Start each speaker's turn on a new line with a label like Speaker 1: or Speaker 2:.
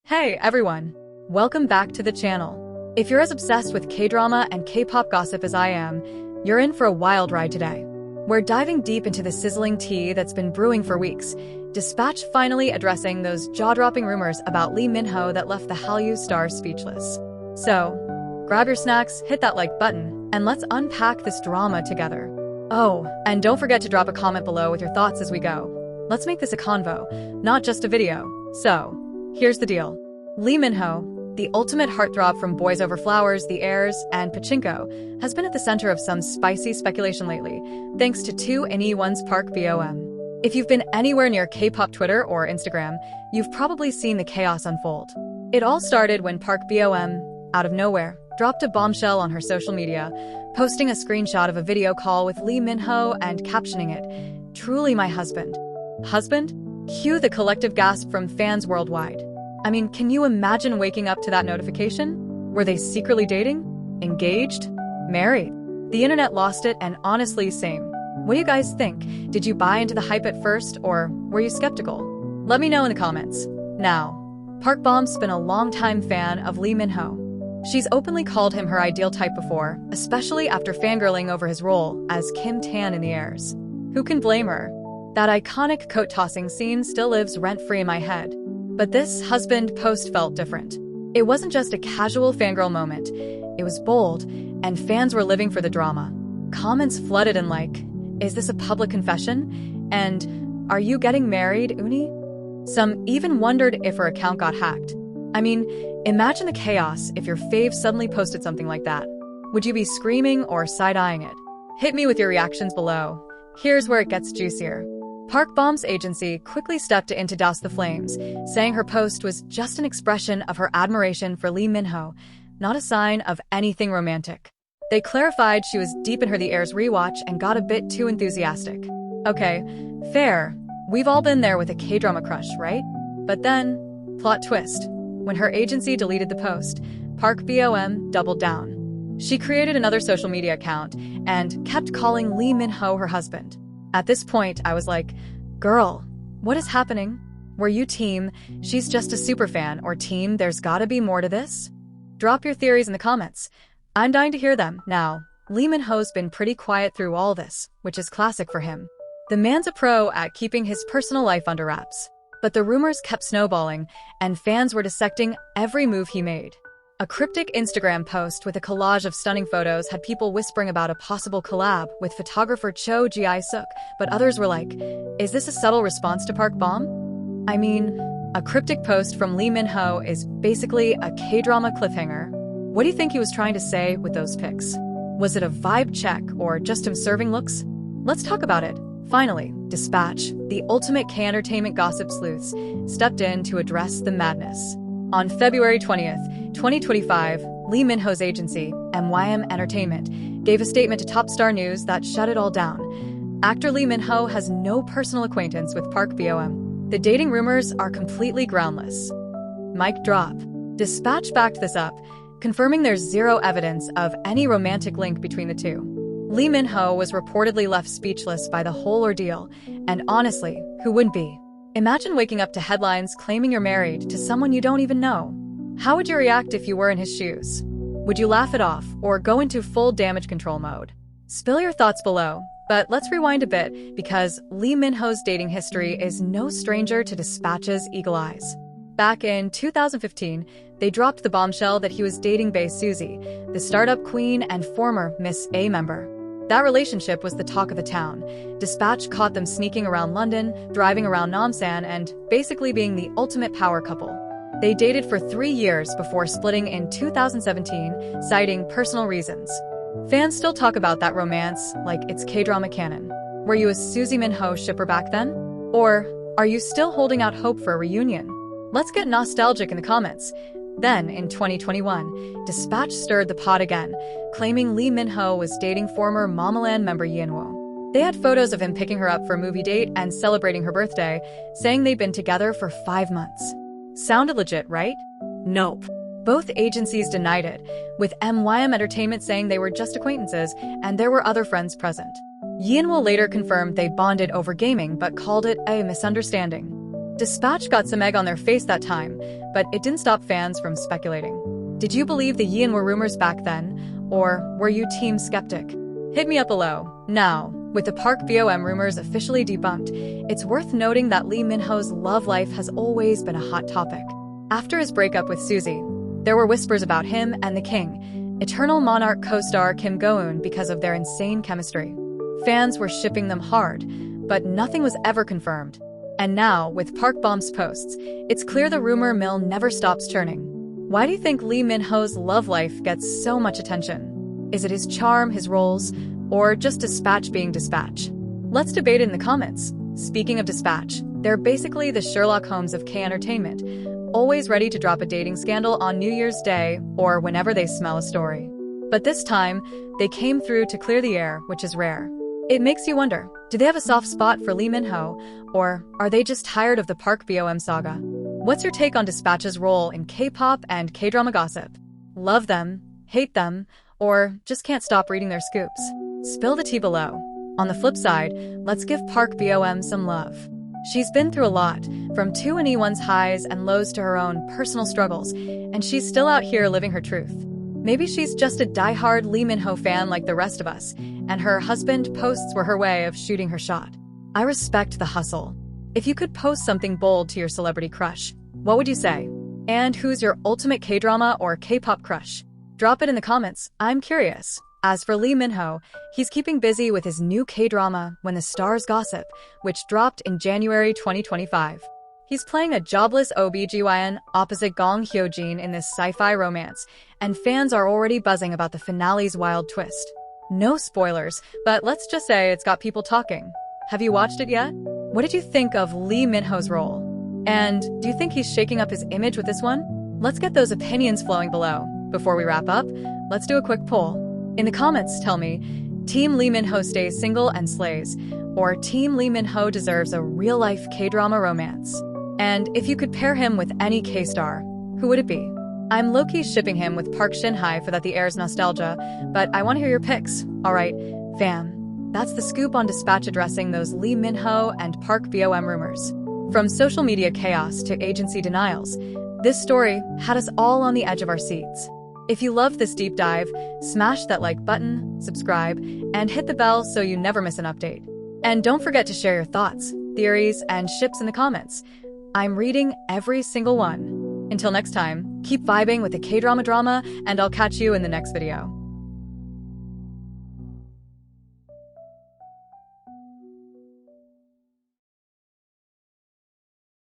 Speaker 1: Hey everyone! Welcome back to the channel. If you're as obsessed with K-drama and K-pop gossip as I am, you're in for a wild ride today. We're diving deep into the sizzling tea that's been brewing for weeks, Dispatch finally addressing those jaw-dropping rumors about Lee Min-ho that left the Hallyu star speechless. So, grab your snacks, hit that like button, and let's unpack this drama together. Oh, and don't forget to drop a comment below with your thoughts as we go. Let's make this a convo, not just a video. So, here's the deal. Lee Min-ho, the ultimate heartthrob from Boys Over Flowers, The Heirs, and Pachinko, has been at the center of some spicy speculation lately, thanks to 2NE1's Park Bom. If you've been anywhere near K-pop Twitter or Instagram, you've probably seen the chaos unfold. It all started when Park Bom, out of nowhere, dropped a bombshell on her social media, posting a screenshot of a video call with Lee Min-ho and captioning it, "Truly my husband." Husband? Cue the collective gasp from fans worldwide. I mean, can you imagine waking up to that notification? Were they secretly dating? Engaged? Married? The internet lost it, and honestly, same. What do you guys think? Did you buy into the hype at first, or were you skeptical? Let me know in the comments. Now, Park Bom's been a longtime fan of Lee Min-ho. She's openly called him her ideal type before, especially after fangirling over his role as Kim Tan in The Heirs. Who can blame her? That iconic coat-tossing scene still lives rent-free in my head. But this husband post felt different. It wasn't just a casual fangirl moment. It was bold, and fans were living for the drama. Comments flooded in like, "Is this a public confession?" And, "Are you getting married, Uni?" Some even wondered if her account got hacked. I mean, imagine the chaos if your fave suddenly posted something like that. Would you be screaming or side-eyeing it? Hit me with your reactions below. Here's where it gets juicier. Park Bom's agency quickly stepped in to douse the flames, saying her post was just an expression of her admiration for Lee Min-ho, not a sign of anything romantic. They clarified she was deep in her The Heirs rewatch and got a bit too enthusiastic. Okay, fair. We've all been there with a K-drama crush, right? But then, plot twist. When her agency deleted the post, Park Bom doubled down. She created another social media account and kept calling Lee Min-ho her husband. At this point, I was like, girl, what is happening? Were you team, she's just a superfan, or team, there's gotta be more to this? Drop your theories in the comments. I'm dying to hear them. Now, Lee Min-ho's been pretty quiet through all this, which is classic for him. The man's a pro at keeping his personal life under wraps. But the rumors kept snowballing, and fans were dissecting every move he made. A cryptic Instagram post with a collage of stunning photos had people whispering about a possible collab with photographer Cho Ji-suk, but others were like, is this a subtle response to Park Bom? I mean, a cryptic post from Lee Min-ho is basically a K-drama cliffhanger. What do you think he was trying to say with those pics? Was it a vibe check or just him serving looks? Let's talk about it. Finally, Dispatch, the ultimate K-entertainment gossip sleuths, stepped in to address the madness. On February 20th, 2025, Lee Min-ho's agency, MYM Entertainment, gave a statement to Top Star News that shut it all down. Actor Lee Min-ho has no personal acquaintance with Park Bom. The dating rumors are completely groundless. Mic drop. Dispatch backed this up, confirming there's zero evidence of any romantic link between the two. Lee Min-ho was reportedly left speechless by the whole ordeal, and honestly, who wouldn't be? Imagine waking up to headlines claiming you're married to someone you don't even know. How would you react if you were in his shoes? Would you laugh it off or go into full damage control mode? Spill your thoughts below, but let's rewind a bit because Lee Min-ho's dating history is no stranger to Dispatch's eagle eyes. Back in 2015, they dropped the bombshell that he was dating Bae Suzy, the startup queen and former Miss A member. That relationship was the talk of the town. Dispatch caught them sneaking around London, driving around Namsan, and basically being the ultimate power couple. They dated for 3 years before splitting in 2017, citing personal reasons. Fans still talk about that romance like it's K-drama canon. Were you a Suzy Min-ho shipper back then? Or are you still holding out hope for a reunion? Let's get nostalgic in the comments. Then, in 2021, Dispatch stirred the pot again, claiming Lee Min-ho was dating former Mamaland member Hye-kyo. They had photos of him picking her up for a movie date and celebrating her birthday, saying they'd been together for 5 months. Sounded legit, right? Nope. Both agencies denied it, with MYM Entertainment saying they were just acquaintances and there were other friends present. Hye-kyo later confirmed they bonded over gaming but called it a misunderstanding. Dispatch got some egg on their face that time, but it didn't stop fans from speculating. Did you believe the Yeon were rumors back then, or were you team skeptic? Hit me up below. Now, with the Park BOM rumors officially debunked, it's worth noting that Lee Min-ho's love life has always been a hot topic. After his breakup with Suzy, there were whispers about him and the King, Eternal Monarch co-star Kim Go-eun, because of their insane chemistry. Fans were shipping them hard, but nothing was ever confirmed. And now, with Park Bom's posts, it's clear the rumor mill never stops churning. Why do you think Lee Min-ho's love life gets so much attention? Is it his charm, his roles, or just Dispatch being Dispatch? Let's debate it in the comments. Speaking of Dispatch, they're basically the Sherlock Holmes of K-entertainment, always ready to drop a dating scandal on New Year's Day or whenever they smell a story. But this time, they came through to clear the air, which is rare. It makes you wonder, do they have a soft spot for Lee Min-ho, or are they just tired of the Park BOM saga? What's your take on Dispatch's role in K-pop and K-drama gossip? Love them, hate them, or just can't stop reading their scoops? Spill the tea below. On the flip side, let's give Park BOM some love. She's been through a lot, from 2NE1's highs and lows to her own personal struggles, and she's still out here living her truth. Maybe she's just a die-hard Lee Min-ho fan like the rest of us, and her husband posts were her way of shooting her shot. I respect the hustle. If you could post something bold to your celebrity crush, what would you say? And who's your ultimate K-drama or K-pop crush? Drop it in the comments, I'm curious. As for Lee Min-ho, he's keeping busy with his new K-drama, When the Stars Gossip, which dropped in January 2025. He's playing a jobless OBGYN opposite Gong Hyo-jin in this sci-fi romance, and fans are already buzzing about the finale's wild twist. No spoilers, but let's just say it's got people talking. Have you watched it yet? What did you think of Lee Min-ho's role? And do you think he's shaking up his image with this one? Let's get those opinions flowing below. Before we wrap up, let's do a quick poll. In the comments, tell me, Team Lee Min-ho stays single and slays, or Team Lee Min-ho deserves a real-life K-drama romance? And if you could pair him with any K-star, who would it be? I'm low-key shipping him with Park Shin-hye for that the air's nostalgia, but I want to hear your picks. Alright, fam. That's the scoop on Dispatch addressing those Lee Min-ho and Park BOM rumors. From social media chaos to agency denials, this story had us all on the edge of our seats. If you loved this deep dive, smash that like button, subscribe, and hit the bell so you never miss an update. And don't forget to share your thoughts, theories, and ships in the comments. I'm reading every single one. Until next time, keep vibing with the K-drama, and I'll catch you in the next video.